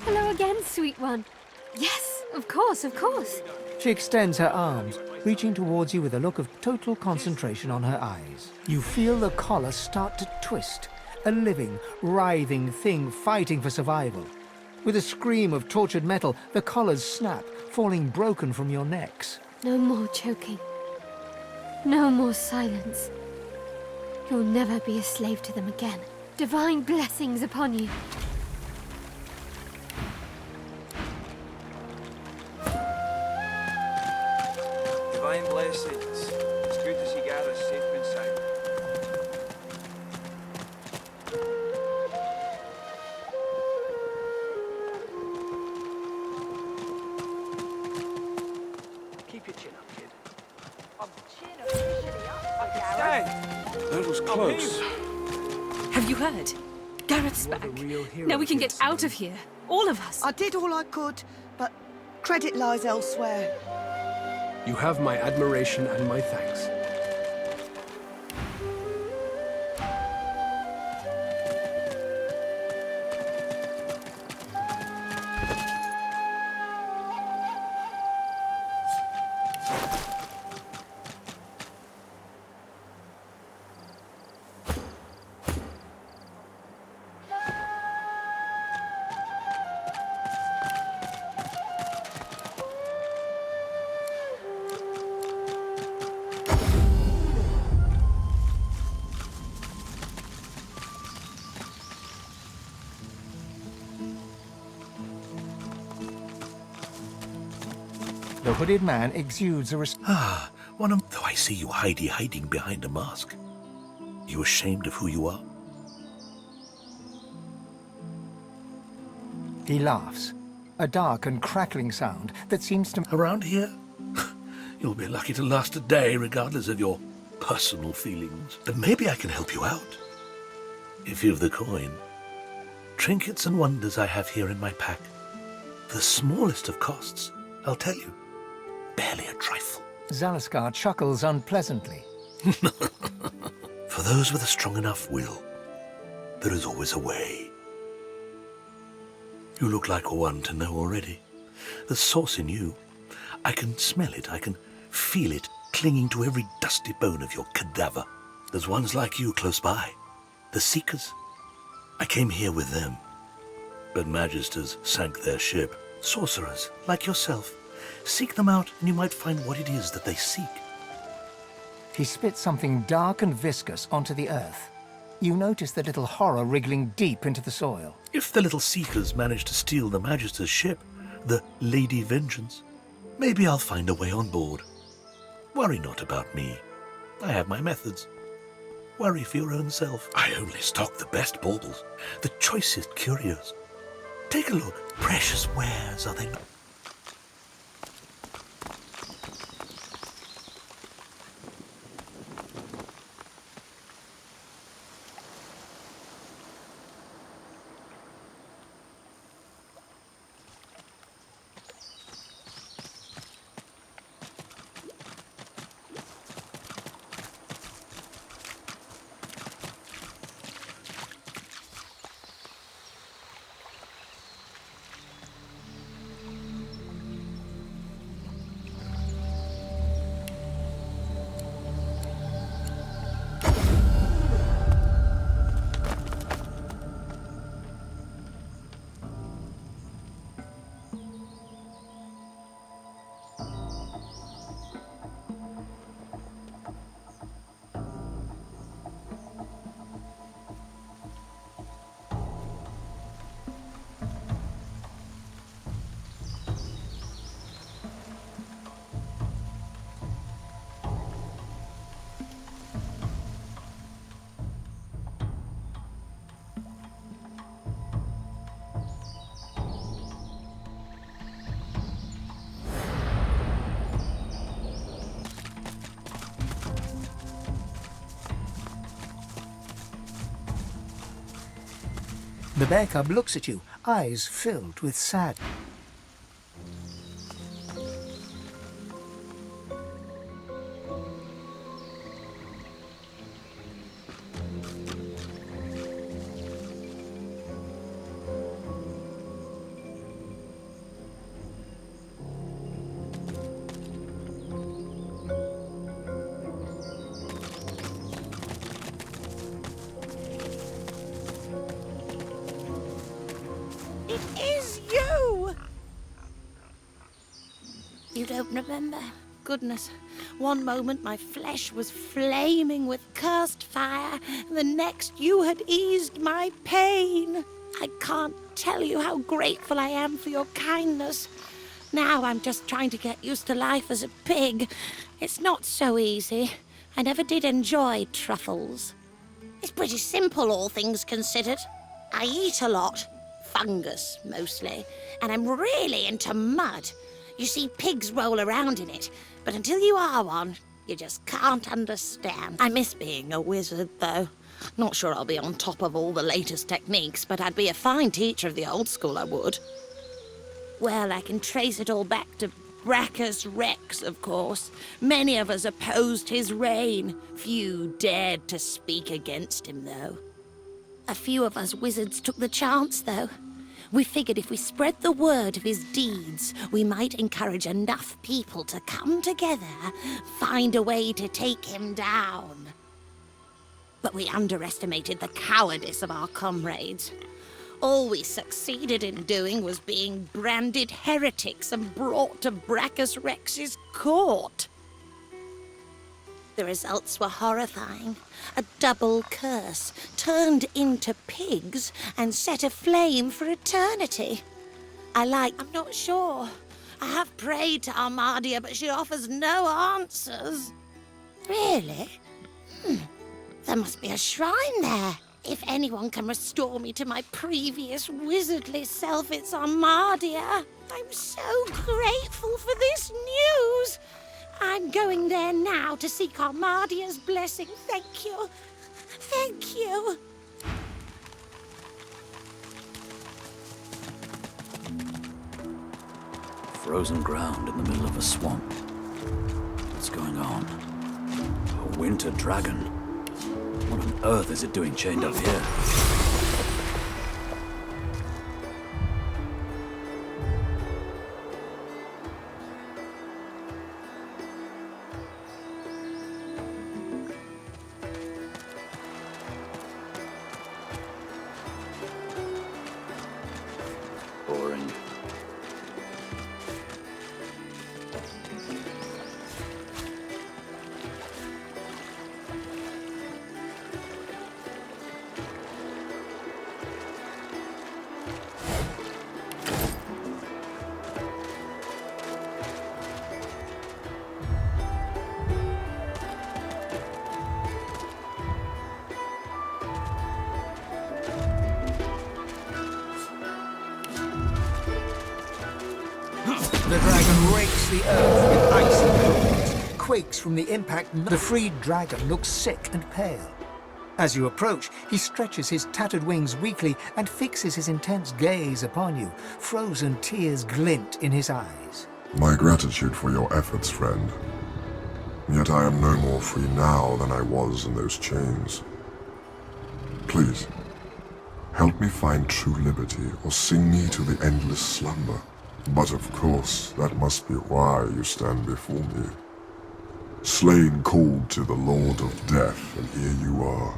Hello again, sweet one. Yes, of course, of course. She extends her arms, reaching towards you with a look of total concentration on her eyes. You feel the collar start to twist, a living, writhing thing fighting for survival. With a scream of tortured metal, the collars snap, falling broken from your necks. No more choking. No more silence. You'll never be a slave to them again. Divine blessings upon you. Divine blessings. It's good to see Gareth safe and sound. Keep your chin up, kid. That was close. Have you heard? Gareth's back. Now we can get out of here. All of us. I did all I could, but credit lies elsewhere. You have my admiration and my thanks. The hooded man exudes a One of... Though I see you hiding behind a mask. You ashamed of who you are? He laughs, a dark and crackling sound that seems to... Around here? You'll be lucky to last a day, regardless of your personal feelings. But maybe I can help you out. If you've the coin. Trinkets and wonders I have here in my pack. The smallest of costs, I'll tell you. Barely a trifle. Zalaskar chuckles unpleasantly. For those with a strong enough will, there is always a way. You look like one to know already. The source in you. I can smell it, I can feel it clinging to every dusty bone of your cadaver. There's ones like you close by. The Seekers. I came here with them. But Magisters sank their ship. Sorcerers, like yourself. Seek them out and you might find what it is that they seek. He spits something dark and viscous onto the earth. You notice the little horror wriggling deep into the soil. If the little Seekers manage to steal the Magister's ship, the Lady Vengeance, maybe I'll find a way on board. Worry not about me. I have my methods. Worry for your own self. I only stock the best baubles, the choicest curios. Take a look. Precious wares, are they not? The bear cub looks at you, eyes filled with sadness. don't remember. Goodness. One moment my flesh was flaming with cursed fire, and the next you had eased my pain. I can't tell you how grateful I am for your kindness. Now I'm just trying to get used to life as a pig. It's not so easy. I never did enjoy truffles. It's pretty simple, all things considered. I eat a lot. Fungus, mostly. And I'm really into mud. You see, pigs roll around in it, but until you are one, you just can't understand. I miss being a wizard, though. Not sure I'll be on top of all the latest techniques, but I'd be a fine teacher of the old school, I would. Well, I can trace it all back to Brachus Rex, of course. Many of us opposed his reign. Few dared to speak against him, though. A few of us wizards took the chance, though. We figured if we spread the word of his deeds, we might encourage enough people to come together, find a way to take him down. But we underestimated the cowardice of our comrades. All we succeeded in doing was being branded heretics and brought to Brachus Rex's court. The results were horrifying. A double curse, turned into pigs and set aflame for eternity. I'm not sure. I have prayed to Armadia, but she offers no answers. Really? There must be a shrine there. If anyone can restore me to my previous wizardly self, it's Armadia. I'm so grateful for this news. I'm going there now to seek Armadia's blessing. Thank you. Thank you. Frozen ground in the middle of a swamp. What's going on? A winter dragon? What on earth is it doing chained up here? Boring. The dragon rakes the earth with icy claws, quakes from the impact. The freed dragon looks sick and pale. As you approach, he stretches his tattered wings weakly and fixes his intense gaze upon you. Frozen tears glint in his eyes. My gratitude for your efforts, friend. Yet I am no more free now than I was in those chains. Please, help me find true liberty, or sing me to the endless slumber. But of course, that must be why you stand before me. Slain called to the Lord of Death, and here you are.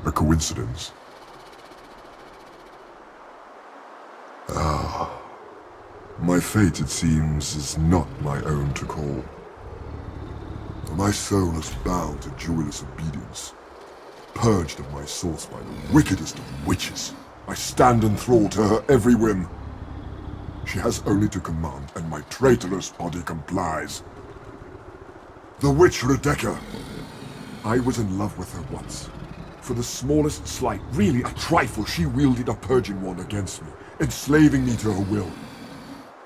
A coincidence? Ah. My fate, it seems, is not my own to call. My soul is bound to joyless obedience. Purged of my source by the wickedest of witches, I stand enthralled to her every whim. She has only to command, and my traitorous body complies. The witch Rebecca. I was in love with her once. For the smallest slight, really a trifle, she wielded a purging wand against me, enslaving me to her will.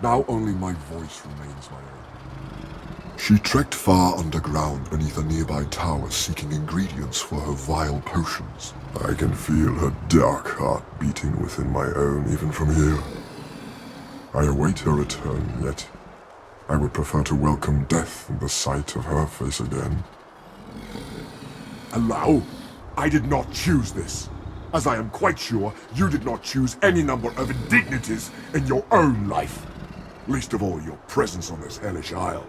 Now only my voice remains my own. She trekked far underground beneath a nearby tower, seeking ingredients for her vile potions. I can feel her dark heart beating within my own, even from here. I await her return, yet I would prefer to welcome death in the sight of her face again. Allow? I did not choose this, as I am quite sure you did not choose any number of indignities in your own life, least of all your presence on this hellish isle.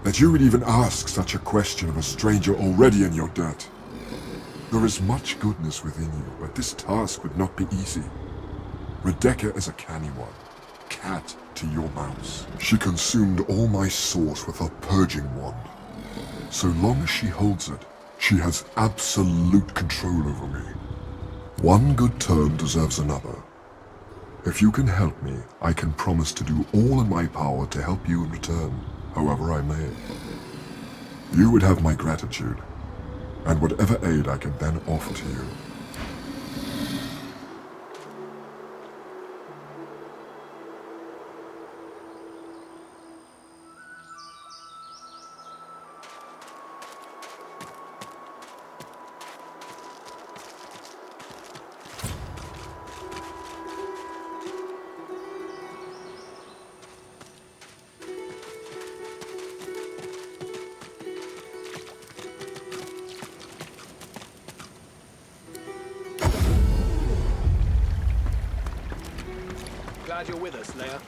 That you would even ask such a question of a stranger already in your debt. There is much goodness within you, but this task would not be easy. Rebecca is a canny one. cat to your mouse. She consumed all my source with her purging wand. So long as she holds it, she has absolute control over me. One good turn deserves another. If you can help me, I can promise to do all in my power to help you in return, however I may. You would have my gratitude, and whatever aid I can then offer to you. Glad you're with us, Leia.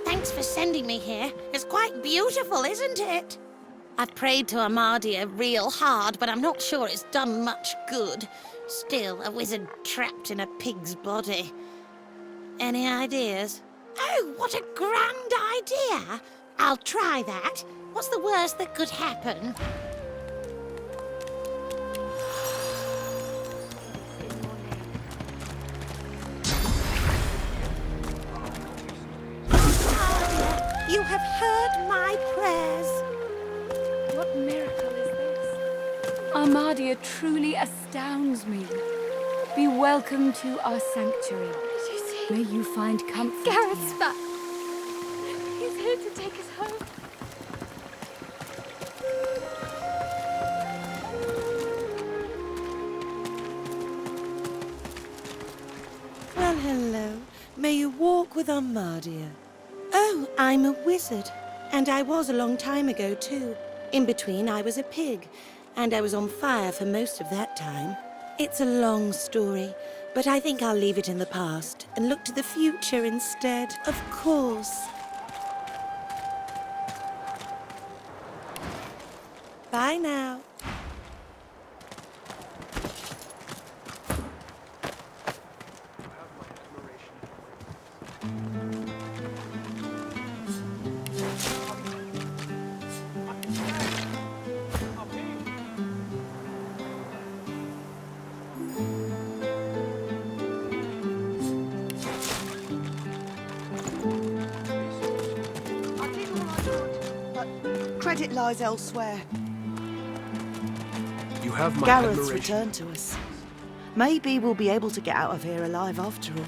Thanks for sending me here. It's quite beautiful, isn't it? I've prayed to Amadia real hard, but I'm not sure it's done much good. Still, a wizard trapped in a pig's body. Any ideas? Oh, what a grand idea! I'll try that. What's the worst that could happen? You have heard my prayers. What miracle is this? Amadia truly astounds me. Be welcome to our sanctuary. Did you see? May you find comfort Gareth's here. back. He's here to take us home. Well, hello. May you walk with Amadia. Oh, I'm a wizard. And I was a long time ago, too. In between, I was a pig. And I was on fire for most of that time. It's a long story, but I think I'll leave it in the past and look to the future instead, of course. Bye now. But credit lies elsewhere. You have my Gareth's admiration. returned to us. Maybe we'll be able to get out of here alive after all.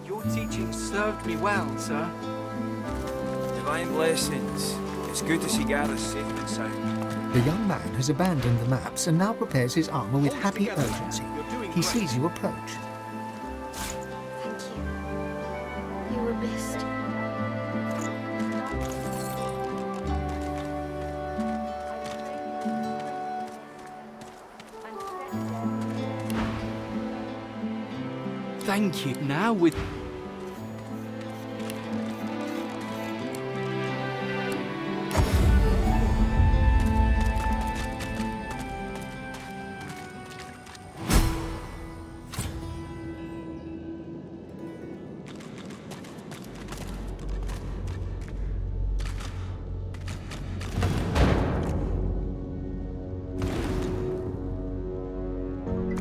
Your teaching served me well, sir. Divine blessings. It's good to see Gareth safe and sound. The young man has abandoned the maps and now prepares his armor with happy urgency. He sees you approach. Thank you. You were missed. Thank you. Now with...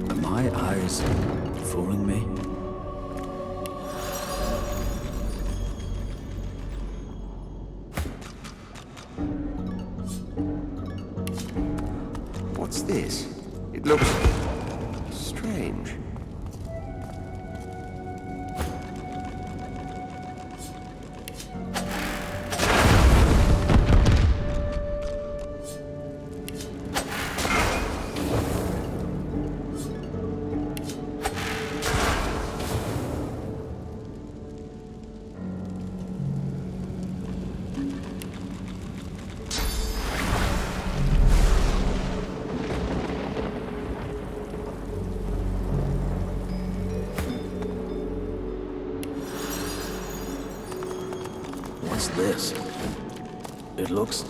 Are my eyes fooling me? What's this? It looks strange. What's this? It looks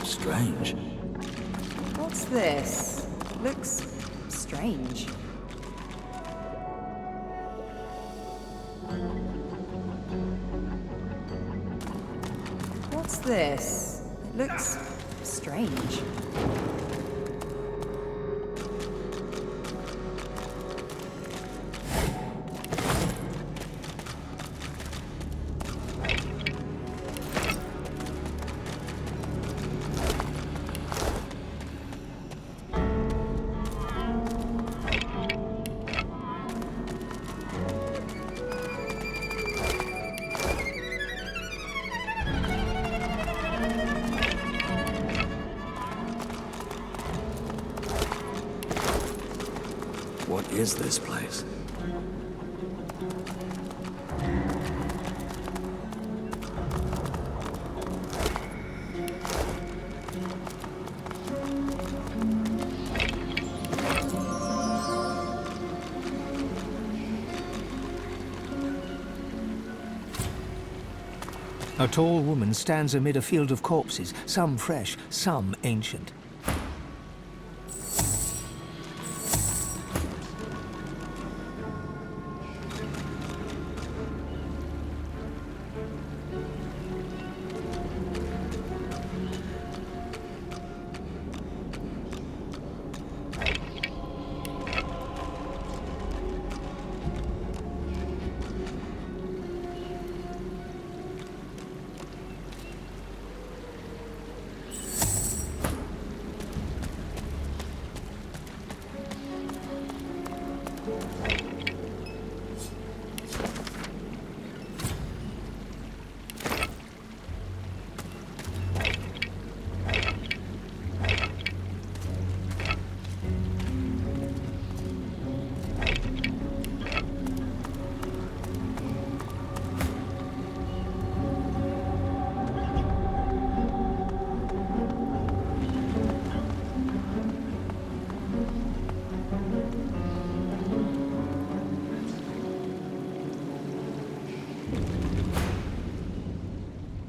strange. What's this? Looks strange. What's this? It looks strange. What is this place? A tall woman stands amid a field of corpses, some fresh, some ancient.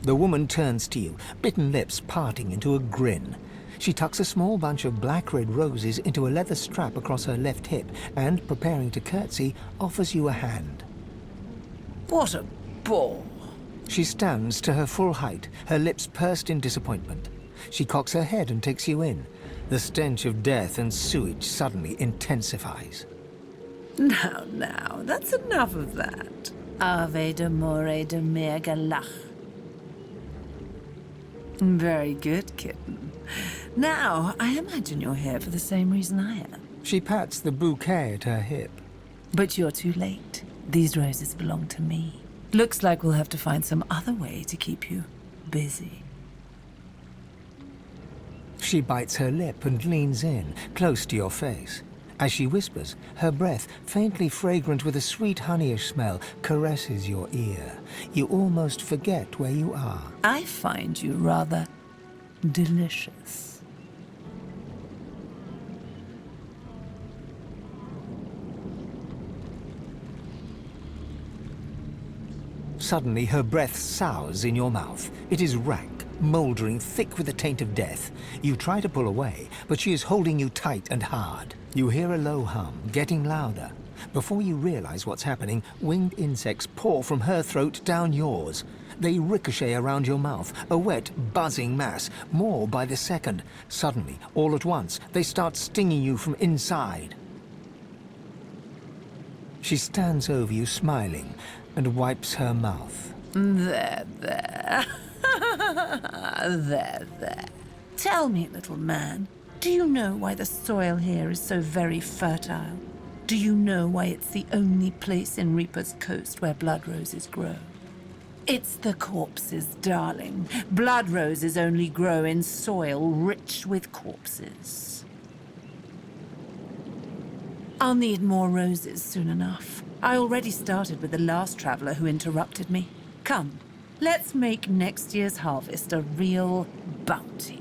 The woman turns to you, bitten lips parting into a grin. She tucks a small bunch of black-red roses into a leather strap across her left hip and, preparing to curtsy, offers you a hand. What a bore. She stands to her full height, her lips pursed in disappointment. She cocks her head and takes you in. The stench of death and sewage suddenly intensifies. Now, that's enough of that. Ave de more de mer galach. Very good, kitten. Now, I imagine you're here for the same reason I am. She pats the bouquet at her hip. But you're too late. These roses belong to me. Looks like we'll have to find some other way to keep you busy. She bites her lip and leans in, close to your face. As she whispers, her breath, faintly fragrant with a sweet honeyish smell, caresses your ear. You almost forget where you are. I find you rather delicious. Suddenly, her breath sours in your mouth. It is rank, mouldering, thick with the taint of death. You try to pull away, but she is holding you tight and hard. You hear a low hum, getting louder. Before you realize what's happening, winged insects pour from her throat down yours. They ricochet around your mouth, a wet, buzzing mass, more by the second. Suddenly, all at once, they start stinging you from inside. She stands over you, smiling, and wipes her mouth. There. There. Tell me, little man, do you know why the soil here is so very fertile? Do you know why it's the only place in Reaper's Coast where blood roses grow? It's the corpses, darling. Blood roses only grow in soil rich with corpses. I'll need more roses soon enough. I already started with the last traveler who interrupted me. Come, let's make next year's harvest a real bounty.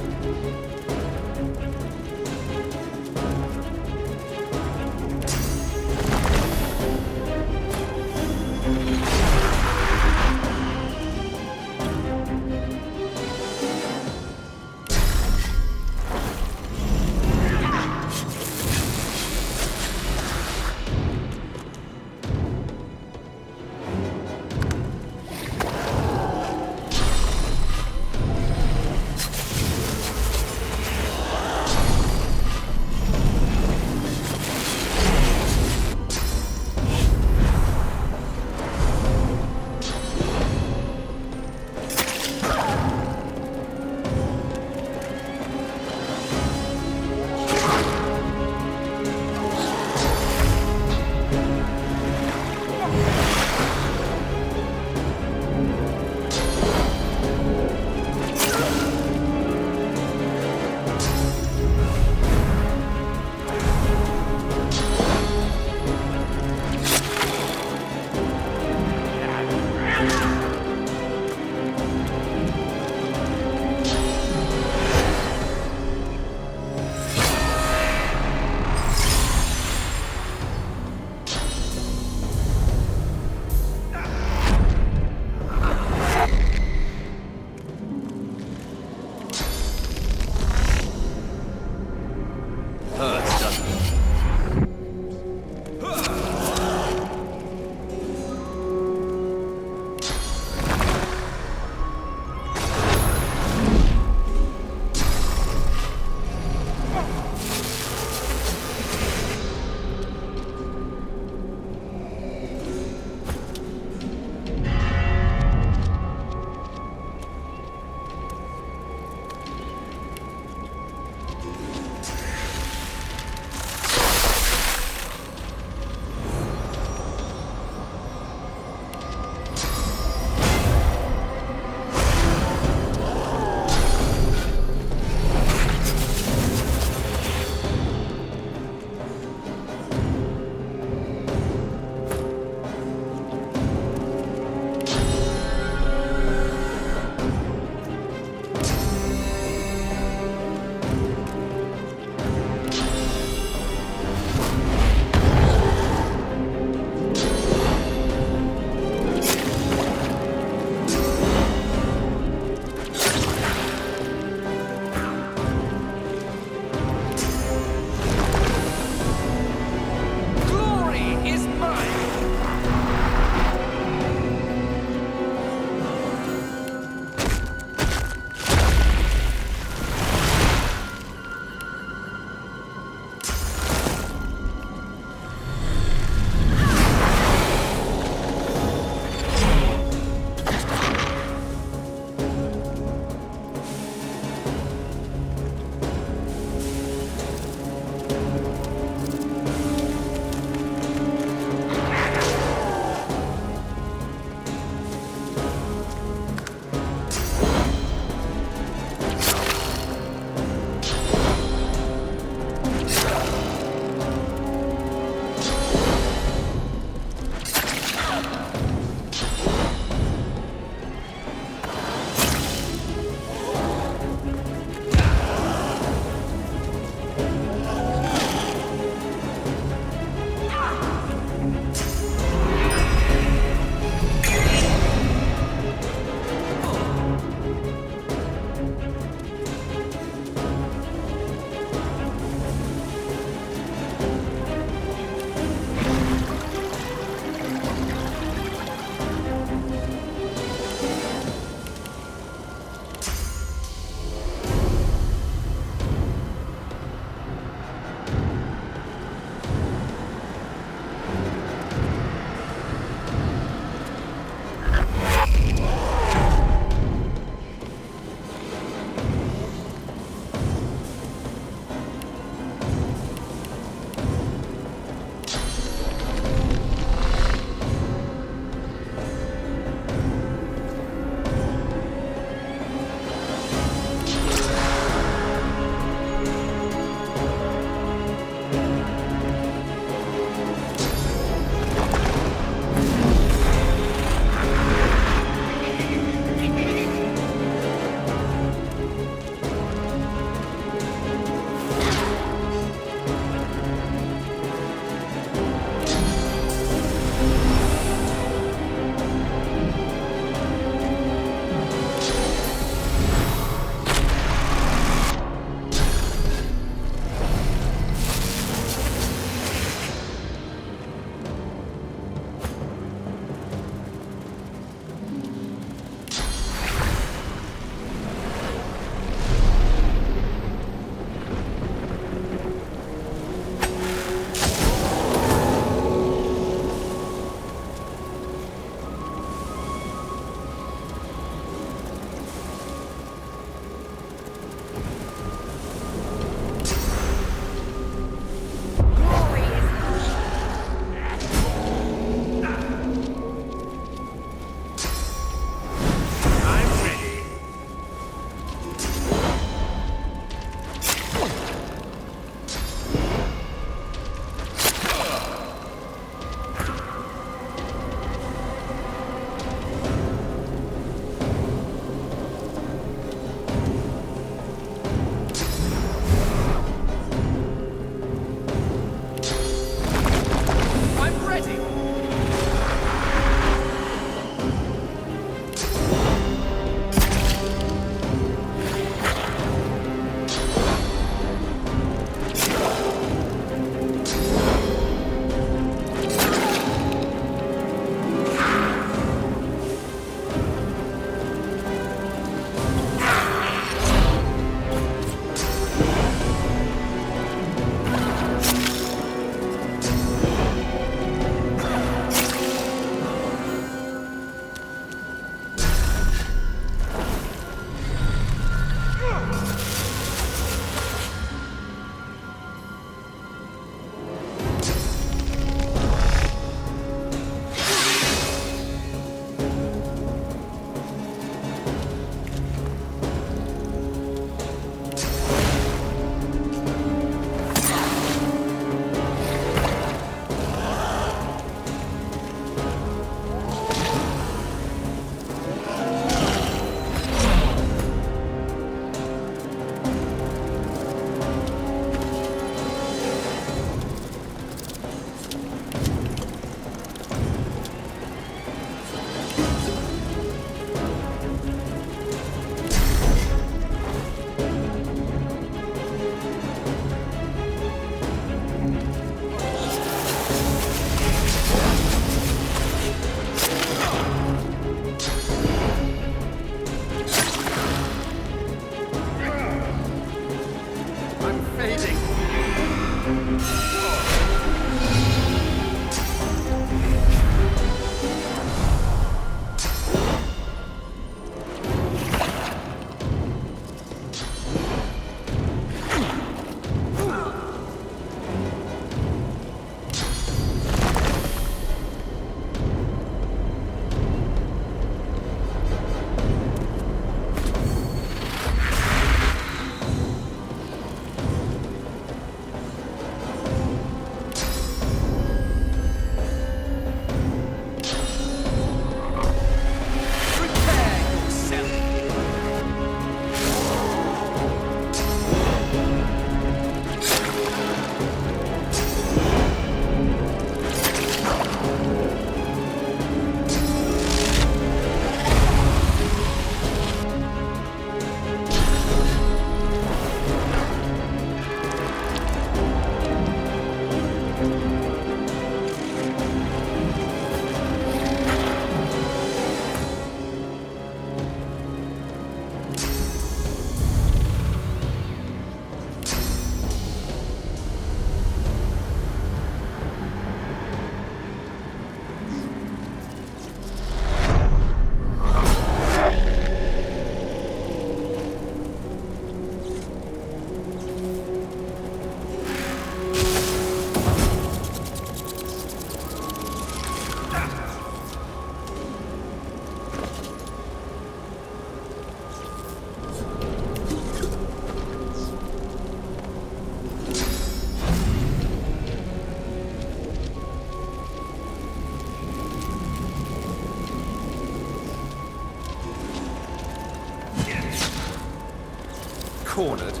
cornered.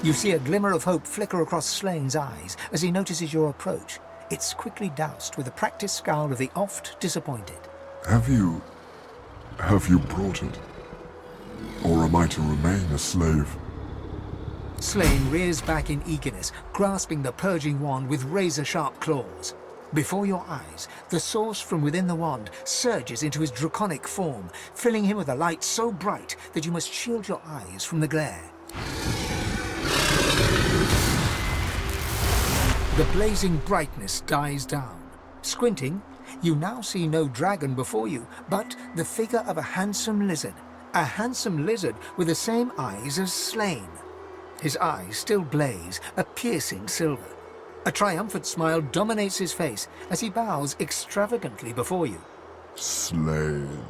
You see a glimmer of hope flicker across Slane's eyes as he notices your approach. It's quickly doused with the practiced scowl of the oft disappointed. Have you brought it? Or am I to remain a slave? Slane rears back in eagerness, grasping the purging wand with razor-sharp claws. Before your eyes, the source from within the wand surges into his draconic form, filling him with a light so bright that you must shield your eyes from the glare. The blazing brightness dies down. Squinting, you now see no dragon before you, but the figure of a handsome lizard. A handsome lizard with the same eyes as Slane. His eyes still blaze, a piercing silver. A triumphant smile dominates his face as he bows extravagantly before you. Slane,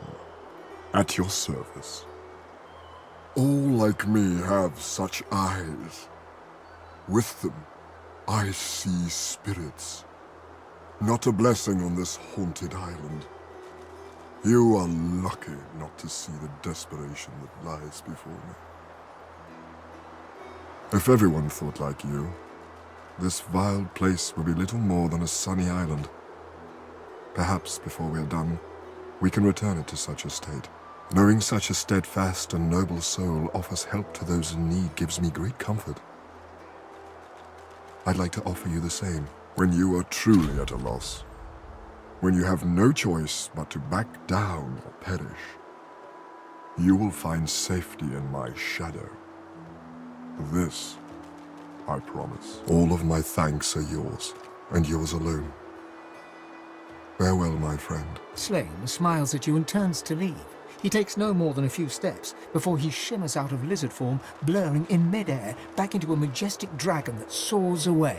at your service. All like me have such eyes. With them, I see spirits. Not a blessing on this haunted island. You are lucky not to see the desperation that lies before me. If everyone thought like you, this vile place will be little more than a sunny island. Perhaps before we're done, we can return it to such a state. Knowing such a steadfast and noble soul offers help to those in need gives me great comfort. I'd like to offer you the same. When you are truly at a loss, when you have no choice but to back down or perish, you will find safety in my shadow. This, I promise. All of my thanks are yours, and yours alone. Farewell, my friend. Slane smiles at you and turns to leave. He takes no more than a few steps before he shimmers out of lizard form, blurring in midair back into a majestic dragon that soars away.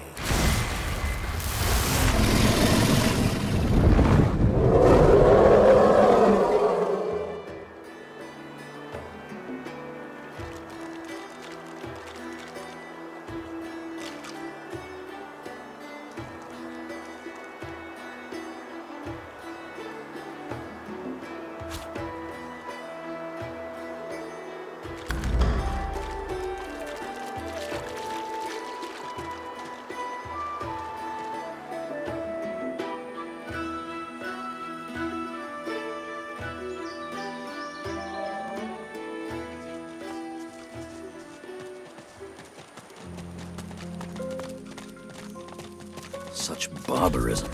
Such barbarism.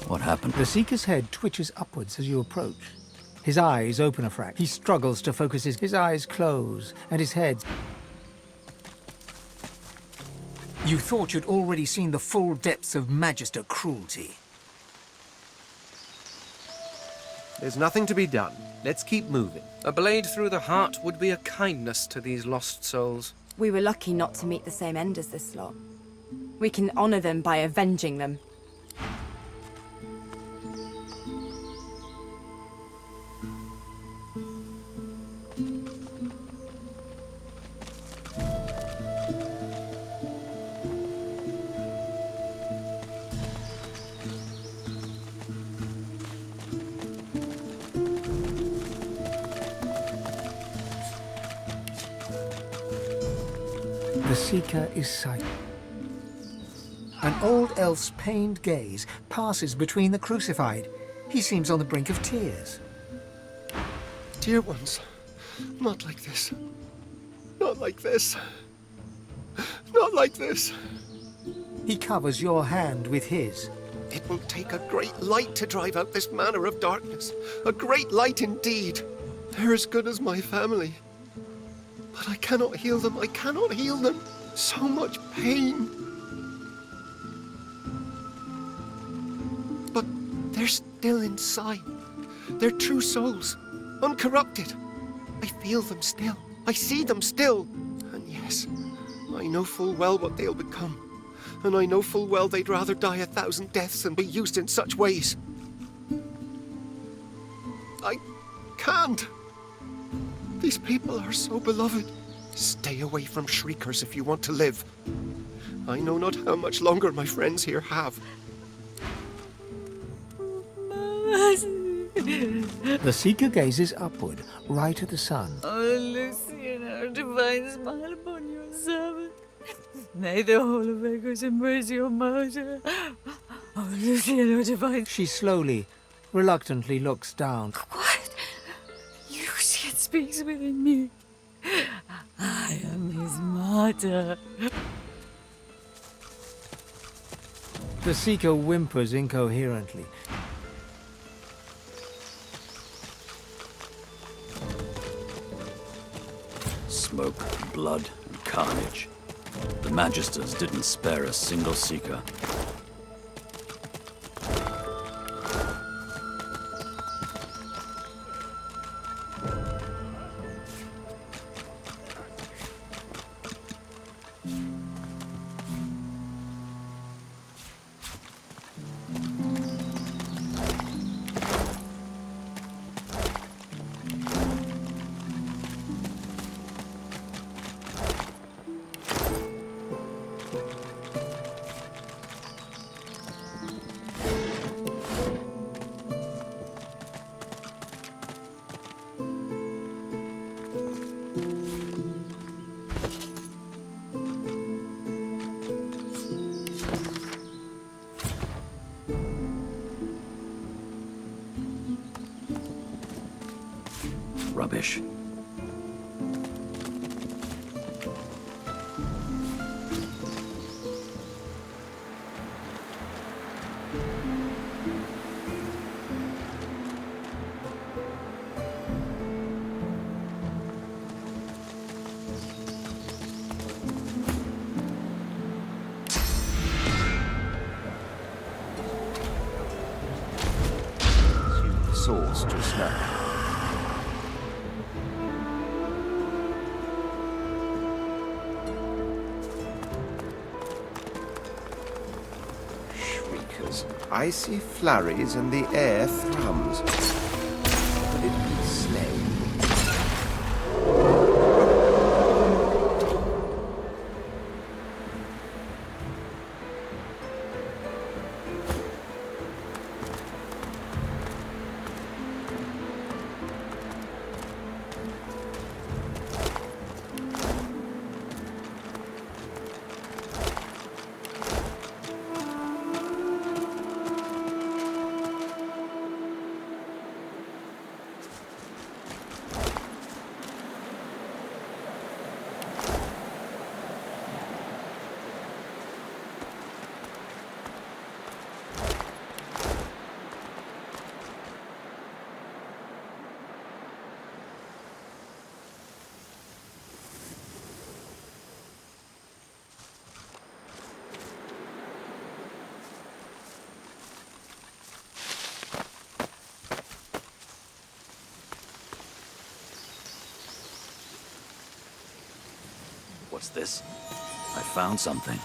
What happened? The Seeker's head twitches upwards as you approach. His eyes open a frac. He struggles to focus his eyes close, and his head... You thought you'd already seen the full depths of Magister cruelty. There's nothing to be done. Let's keep moving. A blade through the heart would be a kindness to these lost souls. We were lucky not to meet the same end as this lot. We can honor them by avenging them. The Seeker is silent. An old elf's pained gaze passes between the crucified. He seems on the brink of tears. Dear ones, not like this. Not like this. Not like this. He covers your hand with his. It will take a great light to drive out this manner of darkness. A great light indeed. They're as good as my family. But I cannot heal them. I cannot heal them. So much pain. But they're still inside. They're true souls, uncorrupted. I feel them still. I see them still. And yes, I know full well what they'll become. And I know full well they'd rather die 1,000 deaths than be used in such ways. I can't. These people are so beloved. Stay away from shriekers if you want to live. I know not how much longer my friends here have. The Seeker gazes upward, right at the sun. Oh, Lucian, how divine smile upon your servant. May the Hall of Echoes embrace your martyr. Oh, Lucian, oh divine. She slowly, reluctantly looks down. Quiet. Lucian speaks within me. I am his martyr. The Seeker whimpers incoherently. Smoke, blood, and carnage. The Magisters didn't spare a single Seeker. Rubbish. Source to snap. I see flurries and the air thrums. Will it be slain? What's this? I found something.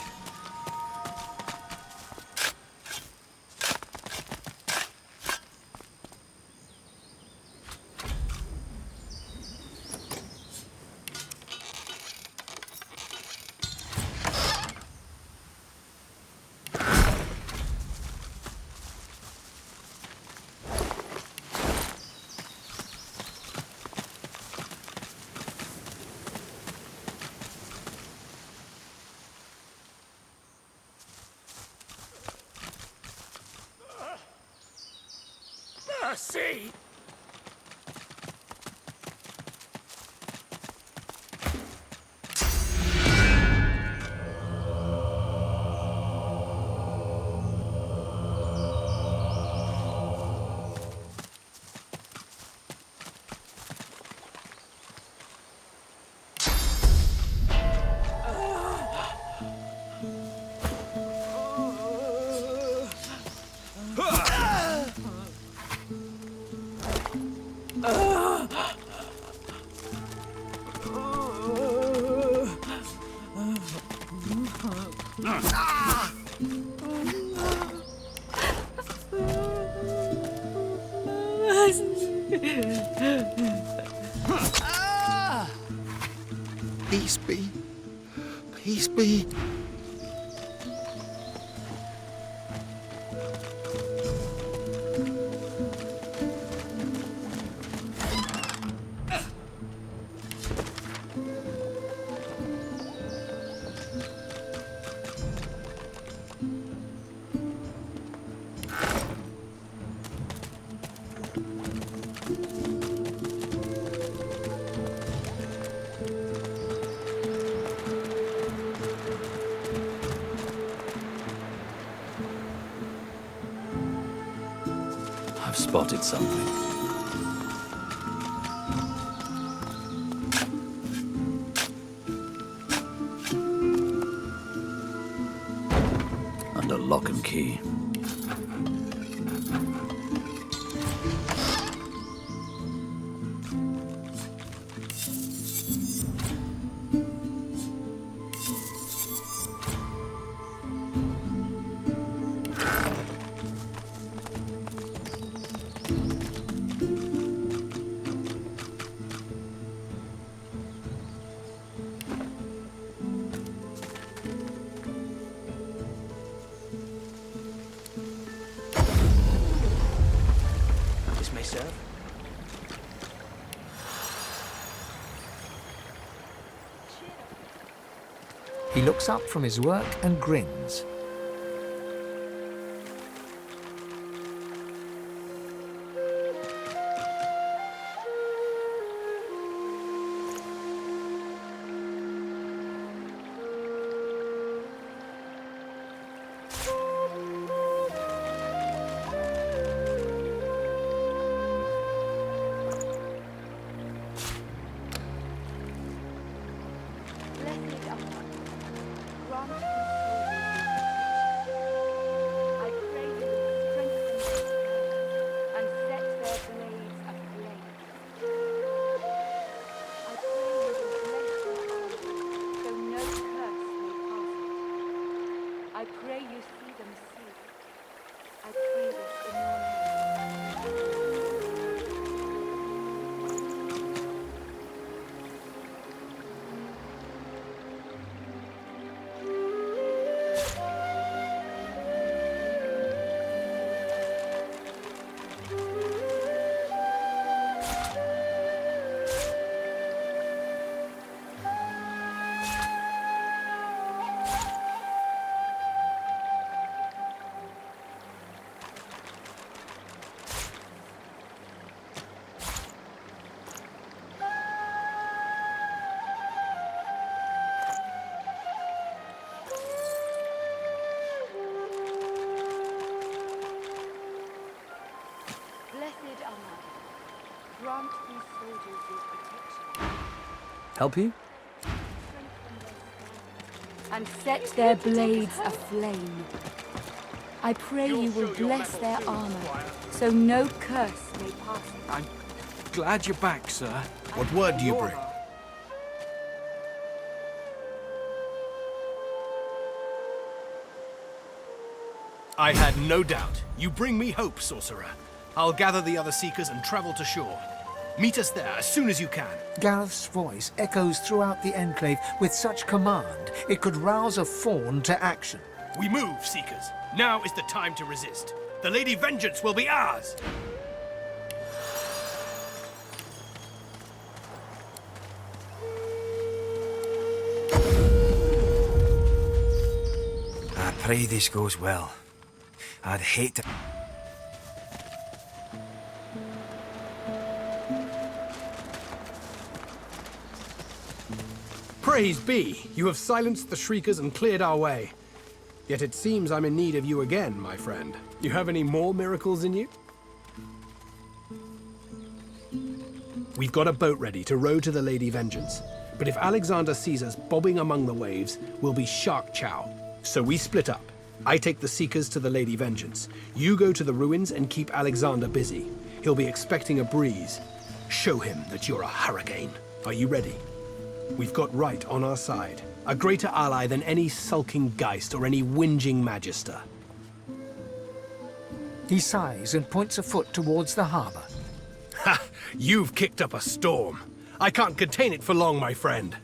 Mercy! Peace be. Peace be. I've spotted something. Under lock and key. He looks up from his work and grins. Help you? And set their blades aflame. I pray you will bless their armor, so no curse may pass it. I'm glad you're back, sir. What word do you bring? I had no doubt. You bring me hope, sorcerer. I'll gather the other seekers and travel to shore. Meet us there as soon as you can. Gareth's voice echoes throughout the Enclave with such command it could rouse a fawn to action. We move, seekers. Now is the time to resist. The Lady Vengeance will be ours! I pray this goes well. I'd hate to... Praise be! You have silenced the Shriekers and cleared our way. Yet it seems I'm in need of you again, my friend. You have any more miracles in you? We've got a boat ready to row to the Lady Vengeance. But if Alexander sees us bobbing among the waves, we'll be shark chow. So we split up. I take the Seekers to the Lady Vengeance. You go to the ruins and keep Alexander busy. He'll be expecting a breeze. Show him that you're a hurricane. Are you ready? We've got right on our side. A greater ally than any sulking Geist or any whinging Magister. He sighs and points a foot towards the harbor. Ha! You've kicked up a storm. I can't contain it for long, my friend.